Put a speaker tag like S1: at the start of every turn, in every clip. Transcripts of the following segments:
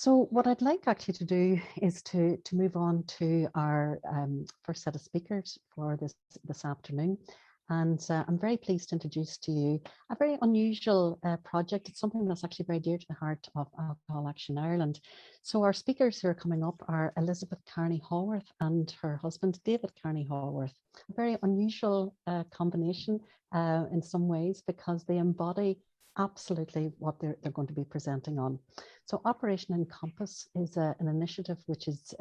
S1: So what I'd like actually to do is to move on to our first set of speakers for this afternoon. And I'm very pleased to introduce to you a very unusual project. It's something that's actually very dear to the heart of Alcohol Action Ireland. So our speakers who are coming up are Elisabeth Carney-Haworth and her husband, David Carney-Haworth. A very unusual combination in some ways, because they embody absolutely what they're going to be presenting on. So Operation Encompass is an initiative which is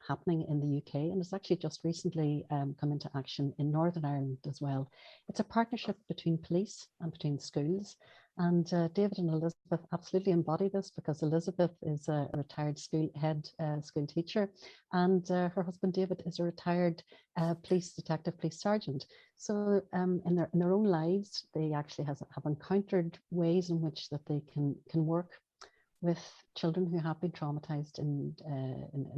S1: happening in the UK, and it's actually just recently come into action in Northern Ireland as well. It's a partnership between police and between schools. And David and Elisabeth absolutely embody this, because Elisabeth is a retired school teacher, and her husband David is a retired police detective, police sergeant. So in their own lives, they actually have encountered ways in which that they can work with children who have been traumatized in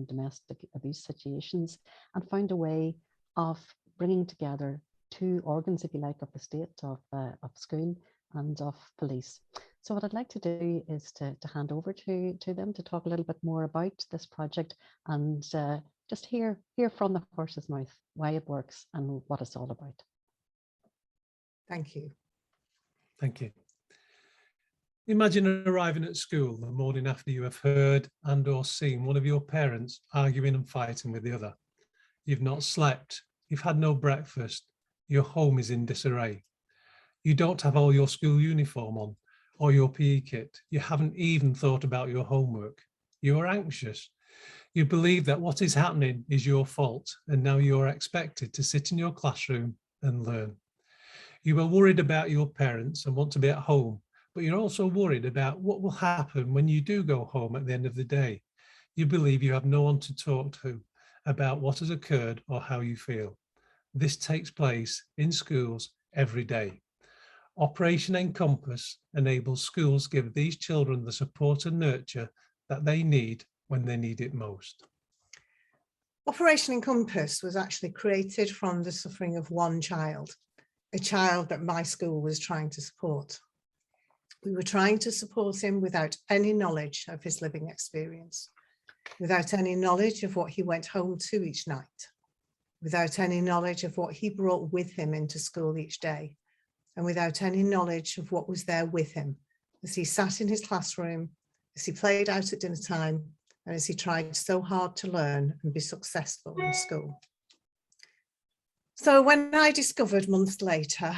S1: domestic abuse situations, and found a way of bringing together two organs, if you like, of the state, of school and of police. So what I'd like to do is to hand over to them to talk a little bit more about this project, and just hear from the horse's mouth why it works and what it's all about.
S2: Thank you.
S3: Thank you. Imagine arriving at school the morning after you have heard and or seen one of your parents arguing and fighting with the other. You've not slept, you've had no breakfast, your home is in disarray. You don't have all your school uniform on or your PE kit. You haven't even thought about your homework. You are anxious. You believe that what is happening is your fault, and now you're expected to sit in your classroom and learn. You are worried about your parents and want to be at home, but you're also worried about what will happen when you do go home at the end of the day. You believe you have no one to talk to about what has occurred or how you feel. This takes place in schools every day. Operation Encompass enables schools to give these children the support and nurture that they need when they need it most.
S2: Operation Encompass was actually created from the suffering of one child, a child that my school was trying to support. We were trying to support him without any knowledge of his living experience, without any knowledge of what he went home to each night, without any knowledge of what he brought with him into school each day, and without any knowledge of what was there with him as he sat in his classroom, as he played out at dinner time, and as he tried so hard to learn and be successful in school. So when I discovered months later,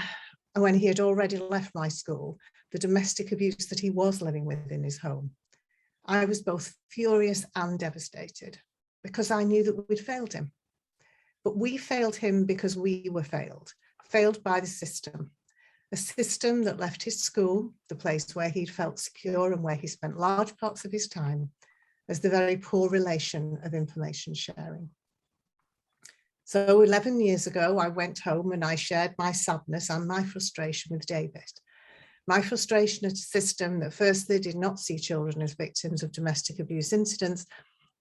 S2: when he had already left my school, the domestic abuse that he was living with in his home, I was both furious and devastated, because I knew that we'd failed him. But we failed him because we were failed by the system. A system that left his school, the place where he'd felt secure and where he spent large parts of his time, as the very poor relation of information sharing. So 11 years ago, I went home and I shared my sadness and my frustration with David. My frustration at a system that firstly did not see children as victims of domestic abuse incidents,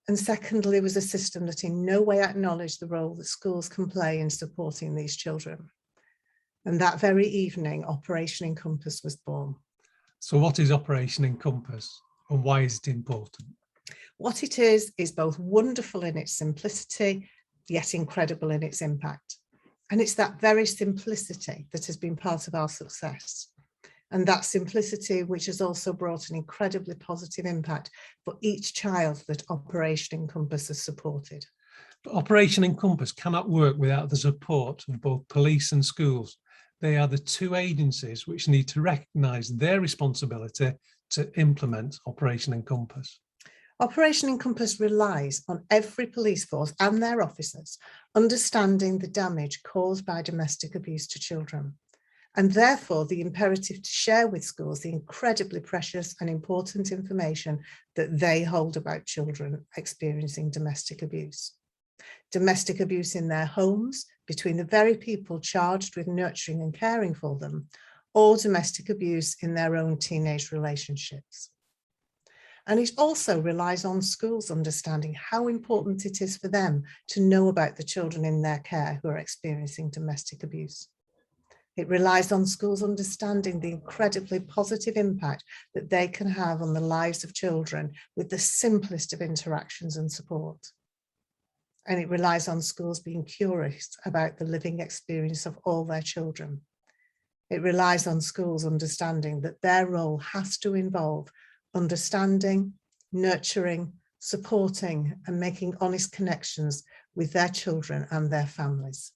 S2: and secondly was a system that in no way acknowledged the role that schools can play in supporting these children. And that very evening, Operation Encompass was born.
S3: So what is Operation Encompass, and why is it important?
S2: What it is both wonderful in its simplicity, yet incredible in its impact. And it's that very simplicity that has been part of our success. And that simplicity which has also brought an incredibly positive impact for each child that Operation Encompass has supported.
S3: But Operation Encompass cannot work without the support of both police and schools. They are the two agencies which need to recognise their responsibility to implement Operation Encompass.
S2: Operation Encompass relies on every police force and their officers understanding the damage caused by domestic abuse to children, and therefore the imperative to share with schools the incredibly precious and important information that they hold about children experiencing domestic abuse. Domestic abuse in their homes, between the very people charged with nurturing and caring for them, or domestic abuse in their own teenage relationships. And it also relies on schools understanding how important it is for them to know about the children in their care who are experiencing domestic abuse. It relies on schools understanding the incredibly positive impact that they can have on the lives of children with the simplest of interactions and support. And it relies on schools being curious about the living experience of all their children. It relies on schools understanding that their role has to involve understanding, nurturing, supporting, and making honest connections with their children and their families.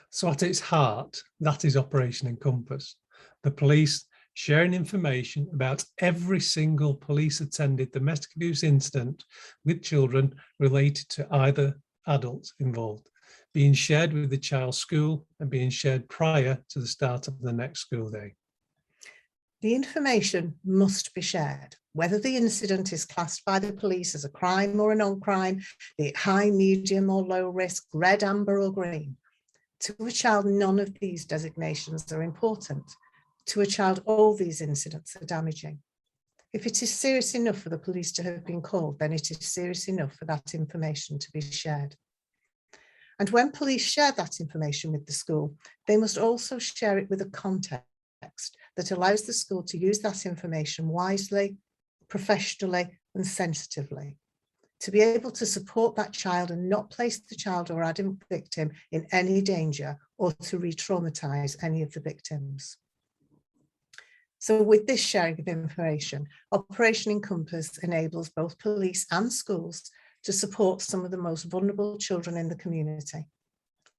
S3: So at its heart, that is Operation Encompass. The police sharing information about every single police-attended domestic abuse incident with children related to either adults involved, being shared with the child's school and being shared prior to the start of the next school day.
S2: The information must be shared, whether the incident is classed by the police as a crime or a non-crime, be it high, medium or low risk, red, amber or green. To a child, none of these designations are important. To a child, all these incidents are damaging. If it is serious enough for the police to have been called, then it is serious enough for that information to be shared. And when police share that information with the school, they must also share it with a context that allows the school to use that information wisely, professionally, and sensitively, to be able to support that child and not place the child or adult victim in any danger or to re-traumatize any of the victims. So with this sharing of information, Operation Encompass enables both police and schools to support some of the most vulnerable children in the community,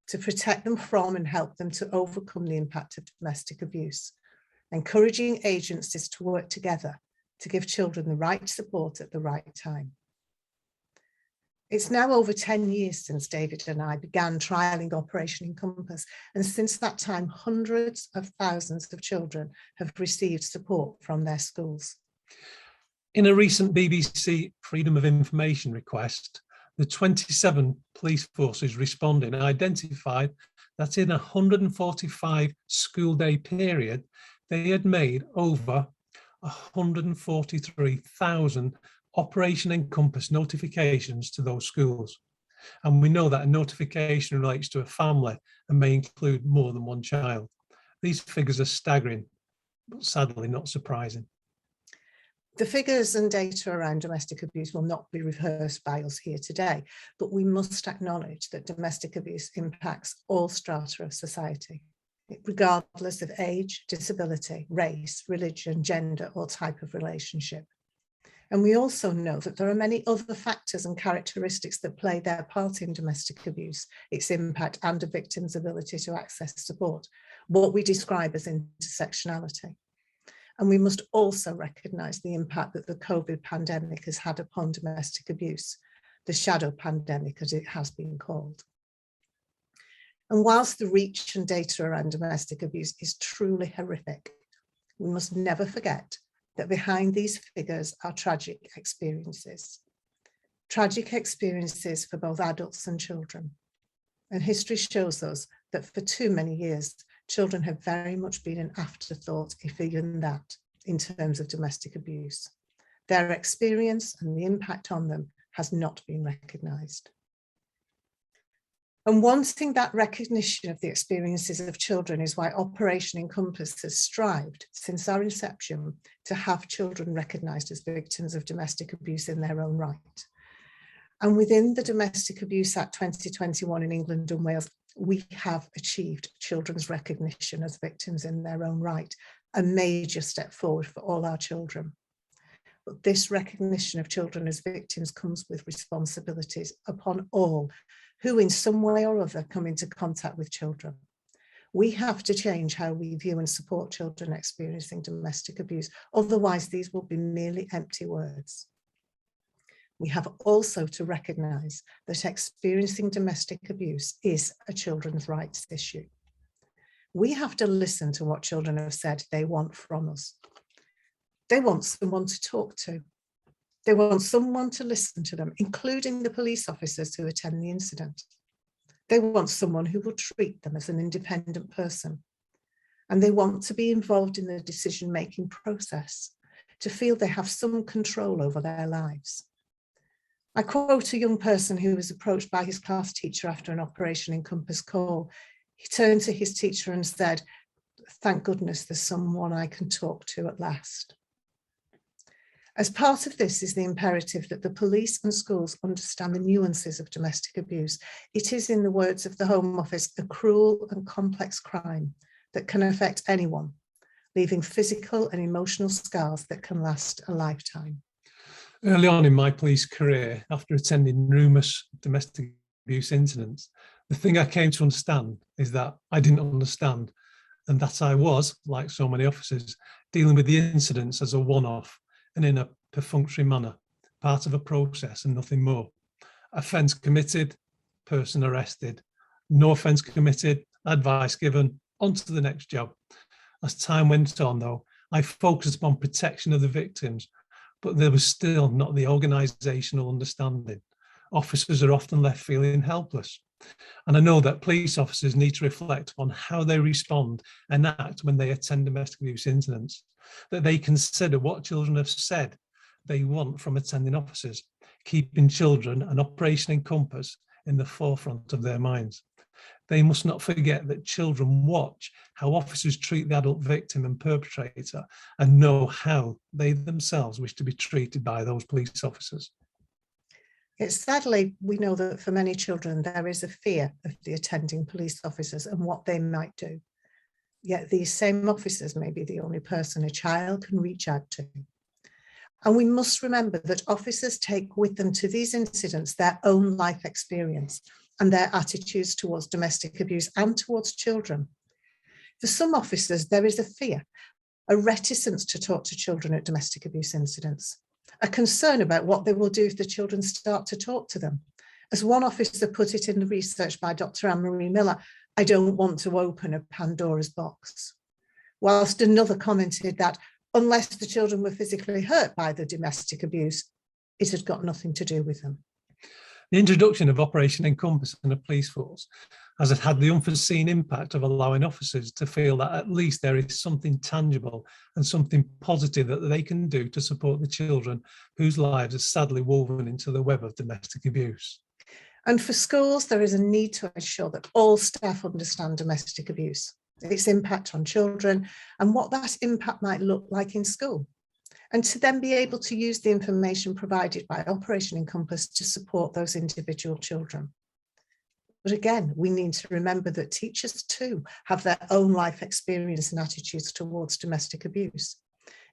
S2: to protect them from and help them to overcome the impact of domestic abuse, encouraging agencies to work together to give children the right support at the right time. It's now over 10 years since David and I began trialling Operation Encompass, and since that time, hundreds of thousands of children have received support from their schools.
S3: In a recent BBC Freedom of Information request, the 27 police forces responding identified that in a 145 school day period, they had made over 143,000 Operation Encompass notifications to those schools. And we know that a notification relates to a family and may include more than one child. These figures are staggering, but sadly not surprising.
S2: The figures and data around domestic abuse will not be rehearsed by us here today, but we must acknowledge that domestic abuse impacts all strata of society, regardless of age, disability, race, religion, gender, or type of relationship. And we also know that there are many other factors and characteristics that play their part in domestic abuse, its impact and a victim's ability to access support, what we describe as intersectionality. And we must also recognise the impact that the COVID pandemic has had upon domestic abuse, the shadow pandemic as it has been called. And whilst the reach and data around domestic abuse is truly horrific, we must never forget that behind these figures are tragic experiences for both adults and children. And history shows us that for too many years, children have very much been an afterthought, if even that, in terms of domestic abuse. Their experience and the impact on them has not been recognised. And wanting that recognition of the experiences of children is why Operation Encompass has strived since our inception to have children recognised as victims of domestic abuse in their own right. And within the Domestic Abuse Act 2021 in England and Wales, we have achieved children's recognition as victims in their own right, a major step forward for all our children. But this recognition of children as victims comes with responsibilities upon all who in some way or other come into contact with children. We have to change how we view and support children experiencing domestic abuse, otherwise these will be merely empty words. We have also to recognise that experiencing domestic abuse is a children's rights issue. We have to listen to what children have said they want from us. They want someone to talk to. They want someone to listen to them, including the police officers who attend the incident. They want someone who will treat them as an independent person. And they want to be involved in the decision-making process, to feel they have some control over their lives. I quote a young person who was approached by his class teacher after an Operation Encompass call. He turned to his teacher and said, thank goodness there's someone I can talk to at last. As part of this is the imperative that the police and schools understand the nuances of domestic abuse. It is, in the words of the Home Office, a cruel and complex crime that can affect anyone, leaving physical and emotional scars that can last a lifetime.
S3: Early on in my police career, after attending numerous domestic abuse incidents, the thing I came to understand is that I didn't understand, and that I was, like so many officers, dealing with the incidents as a one-off and in a perfunctory manner, part of a process and nothing more. Offence committed, person arrested. No offence committed, advice given, on to the next job. As time went on, though, I focused upon protection of the victims, but there was still not the organisational understanding. Officers are often left feeling helpless. And I know that police officers need to reflect on how they respond and act when they attend domestic abuse incidents, that they consider what children have said they want from attending officers, keeping children and Operation Encompass in the forefront of their minds. They must not forget that children watch how officers treat the adult victim and perpetrator and know how they themselves wish to be treated by those police officers.
S2: It's sadly, we know that for many children, there is a fear of the attending police officers and what they might do. Yet these same officers may be the only person a child can reach out to. And we must remember that officers take with them to these incidents their own life experience and their attitudes towards domestic abuse and towards children. For some officers, there is a fear, a reticence to talk to children at domestic abuse incidents, a concern about what they will do if the children start to talk to them. As one officer put it in the research by Dr. Anne-Marie Miller, "I don't want to open a Pandora's box." Whilst another commented that unless the children were physically hurt by the domestic abuse, it had got nothing to do with them.
S3: The introduction of Operation Encompass and the police force has had the unforeseen impact of allowing officers to feel that at least there is something tangible and something positive that they can do to support the children whose lives are sadly woven into the web of domestic abuse.
S2: And for schools, there is a need to ensure that all staff understand domestic abuse, its impact on children, and what that impact might look like in school, and to then be able to use the information provided by Operation Encompass to support those individual children. But again, we need to remember that teachers too have their own life experience and attitudes towards domestic abuse.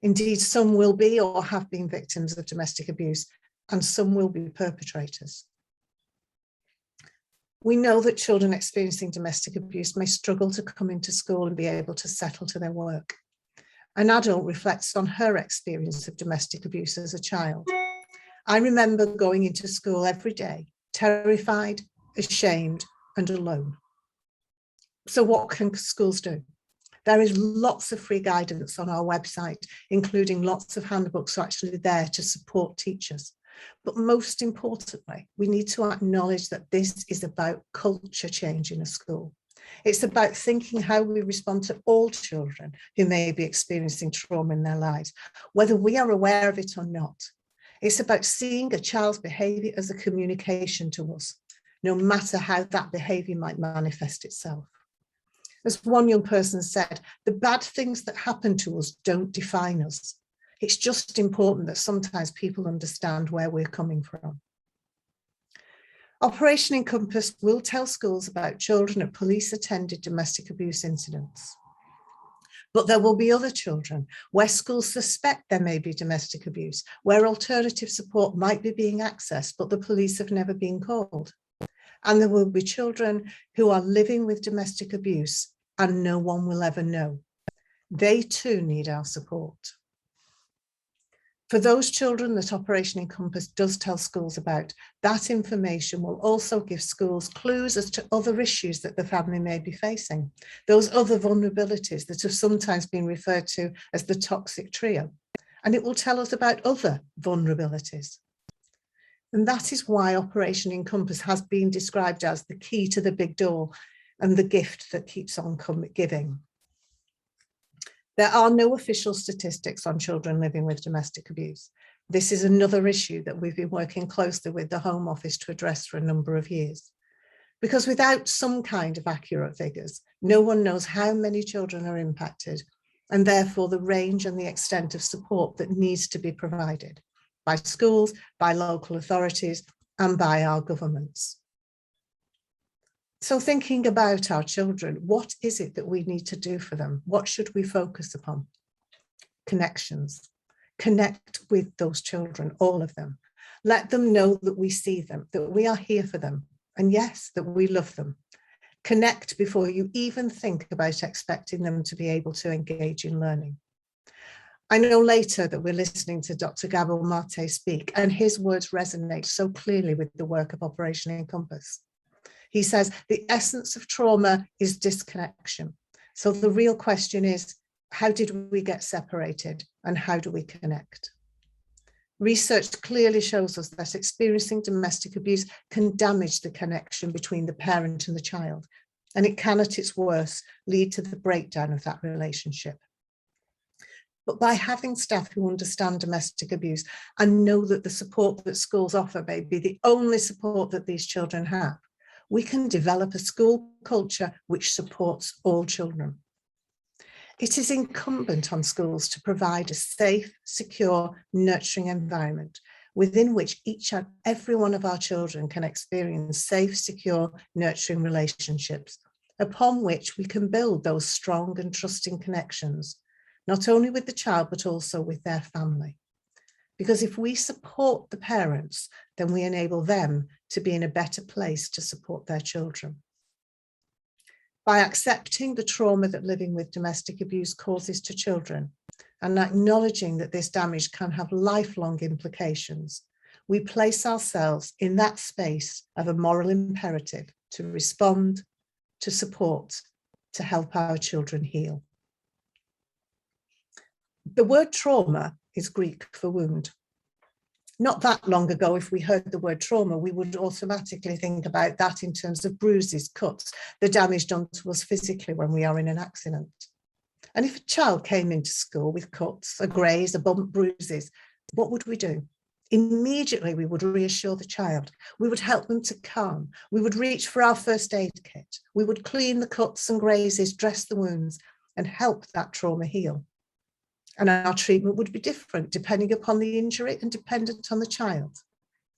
S2: Indeed, some will be or have been victims of domestic abuse, and some will be perpetrators. We know that children experiencing domestic abuse may struggle to come into school and be able to settle to their work. An adult reflects on her experience of domestic abuse as a child. I remember going into school every day, terrified, ashamed, and alone. So what can schools do? There is lots of free guidance on our website, including lots of handbooks actually there to support teachers. But most importantly, we need to acknowledge that this is about culture change in a school. It's about thinking how we respond to all children who may be experiencing trauma in their lives, whether we are aware of it or not. It's about seeing a child's behaviour as a communication to us, no matter how that behaviour might manifest itself. As one young person said, the bad things that happen to us don't define us. It's just important that sometimes people understand where we're coming from. Operation Encompass will tell schools about children at police-attended domestic abuse incidents. But there will be other children where schools suspect there may be domestic abuse, where alternative support might be being accessed, but the police have never been called. And there will be children who are living with domestic abuse and no one will ever know. They too need our support. For those children that Operation Encompass does tell schools about, that information will also give schools clues as to other issues that the family may be facing, those other vulnerabilities that have sometimes been referred to as the toxic trio. And it will tell us about other vulnerabilities. And that is why Operation Encompass has been described as the key to the big door and the gift that keeps on giving. There are no official statistics on children living with domestic abuse. This is another issue that we've been working closely with the Home Office to address for a number of years. Because without some kind of accurate figures, no one knows how many children are impacted, and therefore the range and the extent of support that needs to be provided by schools, by local authorities, and by our governments. So thinking about our children, what is it that we need to do for them? What should we focus upon? Connections. Connect with those children, all of them. Let them know that we see them, that we are here for them, and yes, that we love them. Connect before you even think about expecting them to be able to engage in learning. I know later that we're listening to Dr. Gabor Mate speak, and his words resonate so clearly with the work of Operation Encompass. He says, the essence of trauma is disconnection. So the real question is, how did we get separated and how do we connect? Research clearly shows us that experiencing domestic abuse can damage the connection between the parent and the child, and it can, at its worst, lead to the breakdown of that relationship. But by having staff who understand domestic abuse and know that the support that schools offer may be the only support that these children have, we can develop a school culture which supports all children. It is incumbent on schools to provide a safe, secure, nurturing environment within which each and every one of our children can experience safe, secure, nurturing relationships, upon which we can build those strong and trusting connections, not only with the child, but also with their family. Because if we support the parents, then we enable them to be in a better place to support their children. By accepting the trauma that living with domestic abuse causes to children and acknowledging that this damage can have lifelong implications, we place ourselves in that space of a moral imperative to respond, to support, to help our children heal. The word trauma is Greek for wound. Not that long ago, if we heard the word trauma, we would automatically think about that in terms of bruises, cuts, the damage done to us physically when we are in an accident. And if a child came into school with cuts, a graze, a bump, bruises, what would we do? Immediately, we would reassure the child. We would help them to calm. We would reach for our first aid kit. We would clean the cuts and grazes, dress the wounds, and help that trauma heal. And our treatment would be different depending upon the injury and dependent on the child.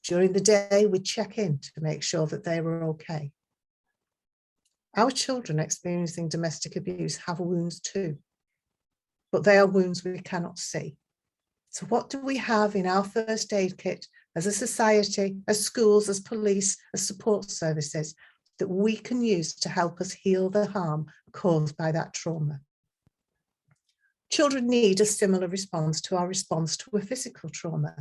S2: During the day, we'd check in to make sure that they were okay. Our children experiencing domestic abuse have wounds too, but they are wounds we cannot see. So what do we have in our first aid kit as a society, as schools, as police, as support services that we can use to help us heal the harm caused by that trauma? Children need a similar response to our response to a physical trauma.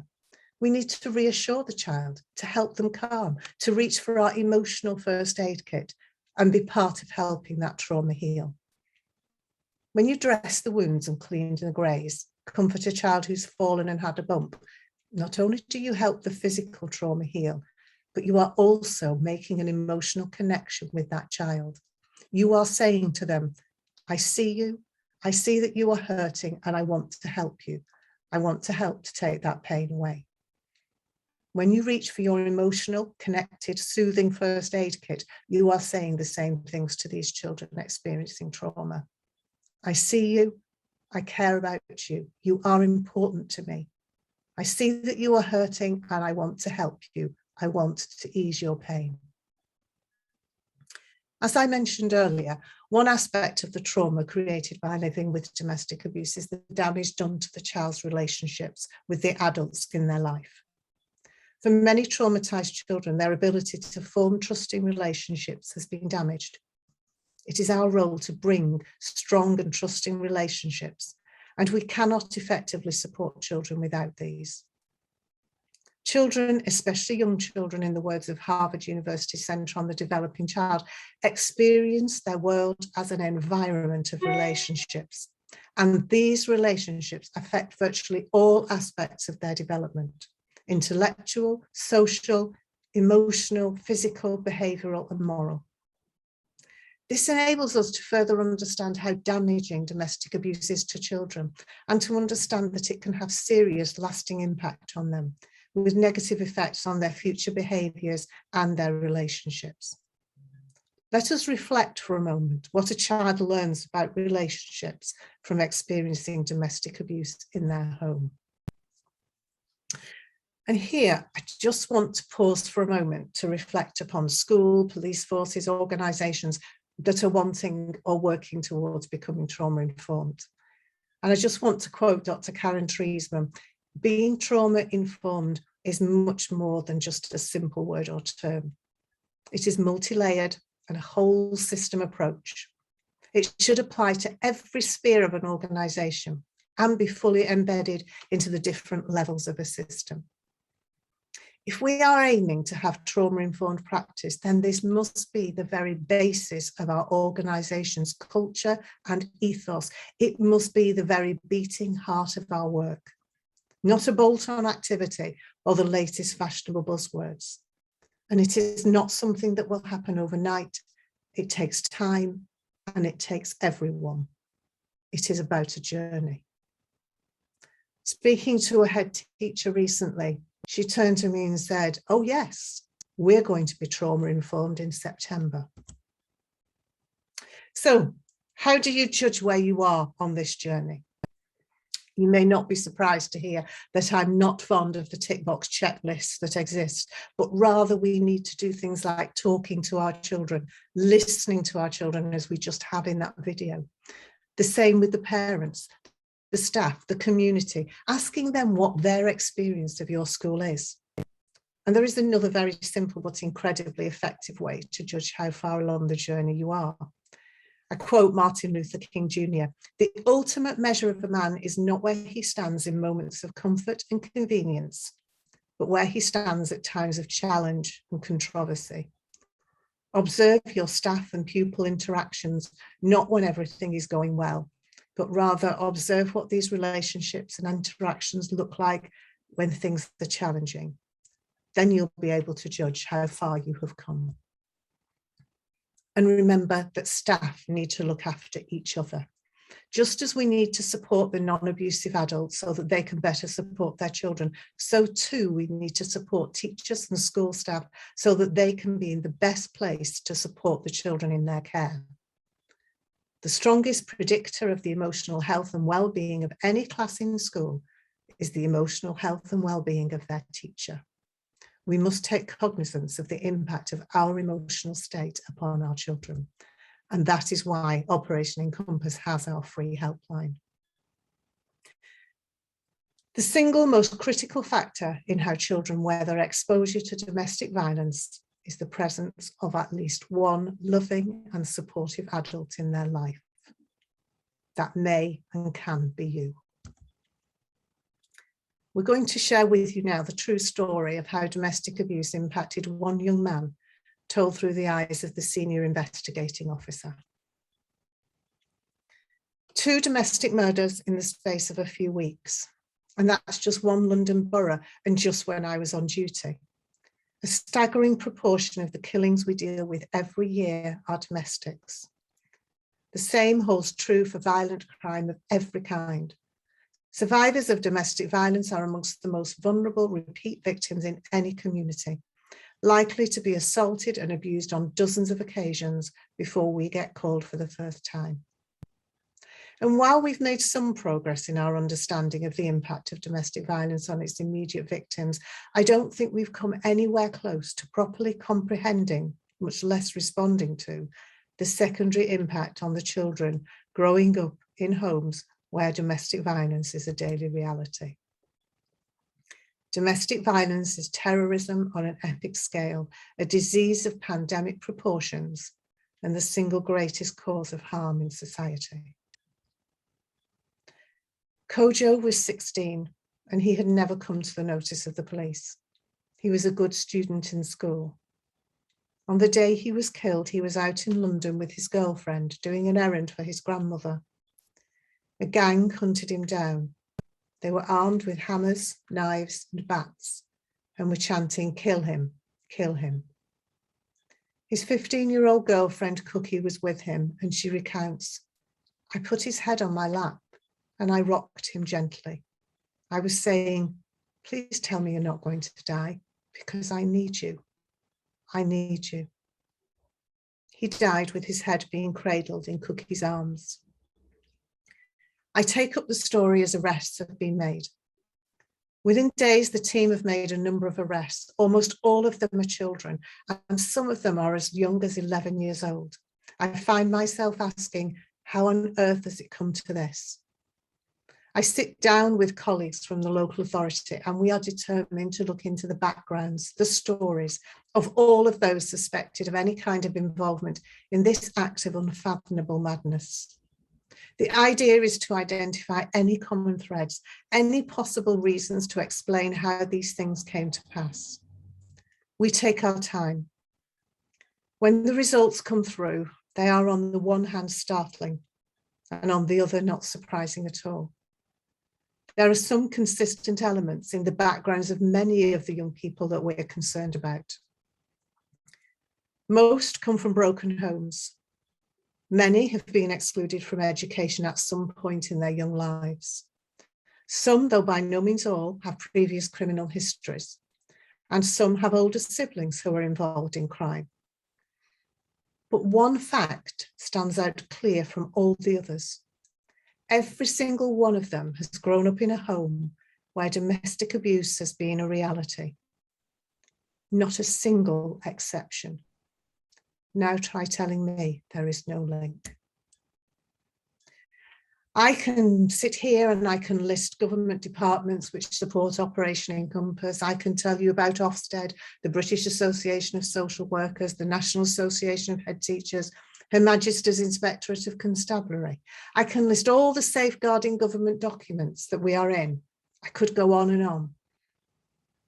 S2: We need to reassure the child, to help them calm, to reach for our emotional first aid kit and be part of helping that trauma heal. When you dress the wounds and clean the graze, comfort a child who's fallen and had a bump, not only do you help the physical trauma heal, but you are also making an emotional connection with that child. You are saying to them, I see you. I see that you are hurting and I want to help you. I want to help to take that pain away. When you reach for your emotional, connected, soothing first aid kit, you are saying the same things to these children experiencing trauma. I see you. I care about you. You are important to me. I see that you are hurting and I want to help you. I want to ease your pain. As I mentioned earlier, one aspect of the trauma created by living with domestic abuse is the damage done to the child's relationships with the adults in their life. For many traumatized children, their ability to form trusting relationships has been damaged. It is our role to bring strong and trusting relationships, and we cannot effectively support children without these. Children, especially young children, in the words of Harvard University Centre on the Developing Child, experience their world as an environment of relationships. And these relationships affect virtually all aspects of their development: intellectual, social, emotional, physical, behavioural, and moral. This enables us to further understand how damaging domestic abuse is to children and to understand that it can have serious, lasting impact on them, with negative effects on their future behaviours and their relationships. Let us reflect for a moment what a child learns about relationships from experiencing domestic abuse in their home. And here, I just want to pause for a moment to reflect upon school, police forces, organisations that are wanting or working towards becoming trauma-informed. And I just want to quote Dr. Karen Treisman, being trauma-informed is much more than just a simple word or term. It is multi-layered and a whole system approach. It should apply to every sphere of an organisation and be fully embedded into the different levels of a system. If we are aiming to have trauma-informed practice, then this must be the very basis of our organisation's culture and ethos. It must be the very beating heart of our work, not a bolt-on activity or the latest fashionable buzzwords. And it is not something that will happen overnight. It takes time and it takes everyone. It is about a journey. Speaking to a head teacher recently, she turned to me and said, "Oh yes, we're going to be trauma-informed in September." So how do you judge where you are on this journey? You may not be surprised to hear that I'm not fond of the tick box checklists that exist, but rather we need to do things like talking to our children, listening to our children as we just have in that video. The same with the parents, the staff, the community, asking them what their experience of your school is. And there is another very simple but incredibly effective way to judge how far along the journey you are. I quote Martin Luther King Jr., "The ultimate measure of a man is not where he stands in moments of comfort and convenience, but where he stands at times of challenge and controversy. Observe your staff and pupil interactions, not when everything is going well, but rather observe what these relationships and interactions look like when things are challenging. Then you'll be able to judge how far you have come." And remember that staff need to look after each other. Just as we need to support the non-abusive adults so that they can better support their children, so too we need to support teachers and school staff so that they can be in the best place to support the children in their care. The strongest predictor of the emotional health and well-being of any class in school is the emotional health and well-being of their teacher. We must take cognizance of the impact of our emotional state upon our children. And that is why Operation Encompass has our free helpline. The single most critical factor in how children weather exposure to domestic violence is the presence of at least one loving and supportive adult in their life. That may and can be you. We're going to share with you now the true story of how domestic abuse impacted one young man, told through the eyes of the senior investigating officer. 2 domestic murders in the space of a few weeks, and that's just one London borough and just when I was on duty. A staggering proportion of the killings we deal with every year are domestics. The same holds true for violent crime of every kind. Survivors of domestic violence are amongst the most vulnerable repeat victims in any community, likely to be assaulted and abused on dozens of occasions before we get called for the first time. And while we've made some progress in our understanding of the impact of domestic violence on its immediate victims, I don't think we've come anywhere close to properly comprehending, much less responding to, the secondary impact on the children growing up in homes where domestic violence is a daily reality. Domestic violence is terrorism on an epic scale, a disease of pandemic proportions, and the single greatest cause of harm in society. Kojo was 16 and he had never come to the notice of the police. He was a good student in school. On the day he was killed, he was out in London with his girlfriend doing an errand for his grandmother. A gang hunted him down. They were armed with hammers, knives, and bats, and were chanting, "Kill him, kill him." His 15-year-old girlfriend, Cookie, was with him, and she recounts, "I put his head on my lap, and I rocked him gently. I was saying, please tell me you're not going to die, because I need you. I need you." He died with his head being cradled in Cookie's arms. I take up the story as arrests have been made. Within days, the team have made a number of arrests. Almost all of them are children, and some of them are as young as 11 years old. I find myself asking, how on earth has it come to this? I sit down with colleagues from the local authority, and we are determined to look into the backgrounds, the stories of all of those suspected of any kind of involvement in this act of unfathomable madness. The idea is to identify any common threads, any possible reasons to explain how these things came to pass. We take our time. When the results come through, they are on the one hand startling, and on the other not surprising at all. There are some consistent elements in the backgrounds of many of the young people that we're concerned about. Most come from broken homes. Many have been excluded from education at some point in their young lives. Some, though by no means all, have previous criminal histories, and some have older siblings who are involved in crime. But one fact stands out clear from all the others. Every single one of them has grown up in a home where domestic abuse has been a reality. Not a single exception. Now try telling me there is no link. I can sit here and I can list government departments which support Operation Encompass. I can tell you about Ofsted, the British Association of Social Workers, the National Association of Head Teachers, Her Majesty's Inspectorate of Constabulary. I can list all the safeguarding government documents that we are in. I could go on and on.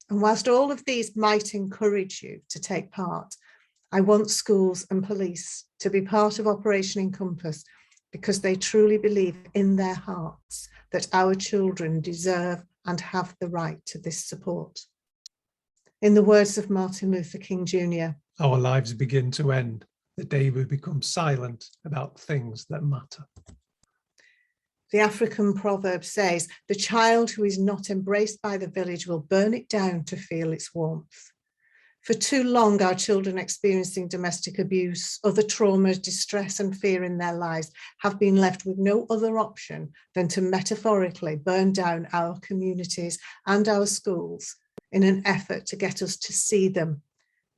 S2: And whilst all of these might encourage you to take part, I want schools and police to be part of Operation Encompass because they truly believe in their hearts that our children deserve and have the right to this support. In the words of Martin Luther King Jr.,
S3: our lives begin to end the day we become silent about things that matter.
S2: The African proverb says, the child who is not embraced by the village will burn it down to feel its warmth. For too long, our children experiencing domestic abuse, other trauma, distress and fear in their lives have been left with no other option than to metaphorically burn down our communities and our schools in an effort to get us to see them,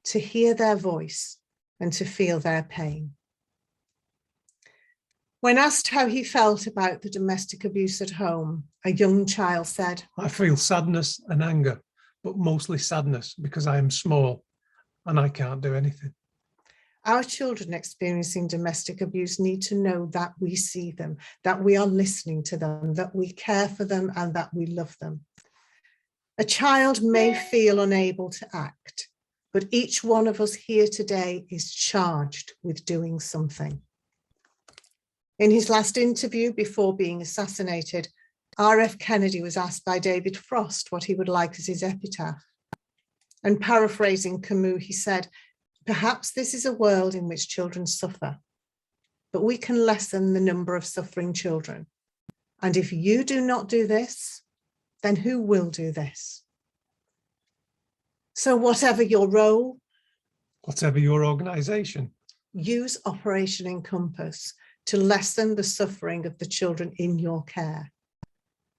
S2: to hear their voice and to feel their pain. When asked how he felt about the domestic abuse at home, a young child said,
S3: I feel sadness and anger, but mostly sadness because I am small and I can't do anything.
S2: Our children experiencing domestic abuse need to know that we see them, that we are listening to them, that we care for them and that we love them. A child may feel unable to act, but each one of us here today is charged with doing something. In his last interview before being assassinated, R.F. Kennedy was asked by David Frost what he would like as his epitaph. And paraphrasing Camus, he said, perhaps this is a world in which children suffer, but we can lessen the number of suffering children. And if you do not do this, then who will do this? So whatever your role,
S3: whatever your organisation,
S2: use Operation Encompass to lessen the suffering of the children in your care.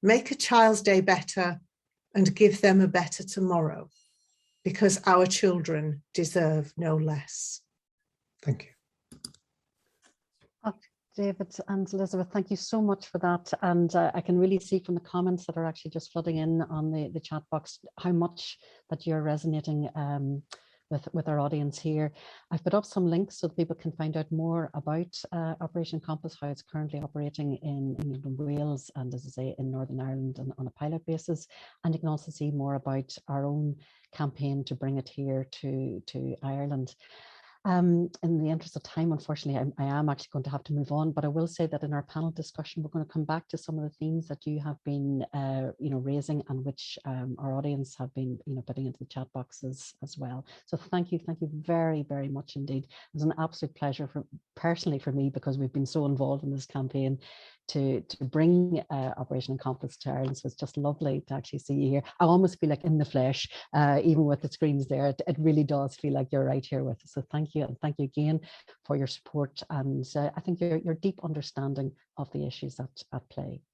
S2: Make a child's day better and give them a better tomorrow, because our children deserve no less.
S3: Thank you.
S1: Oh, David and Elizabeth, thank you so much for that. And I can really see from the comments that are actually just flooding in on the chat box how much that you're resonating with our audience here. I've put up some links so that people can find out more about Operation Encompass, how it's currently operating in England and Wales, and as I say, in Northern Ireland and on a pilot basis. And you can also see more about our own campaign to bring it here to Ireland. In the interest of time, unfortunately, I am actually going to have to move on, but I will say that in our panel discussion, we're going to come back to some of the themes that you have been, raising, and which our audience have been, putting into the chat boxes as well. So thank you very, very much indeed. It was an absolute pleasure personally for me, because we've been so involved in this campaign, to bring Operation Encompass to Ireland. So it's just lovely to actually see you here. I almost feel like in the flesh, even with the screens there. It really does feel like you're right here with us. So thank you, and thank you again for your support, and I think your deep understanding of the issues at play.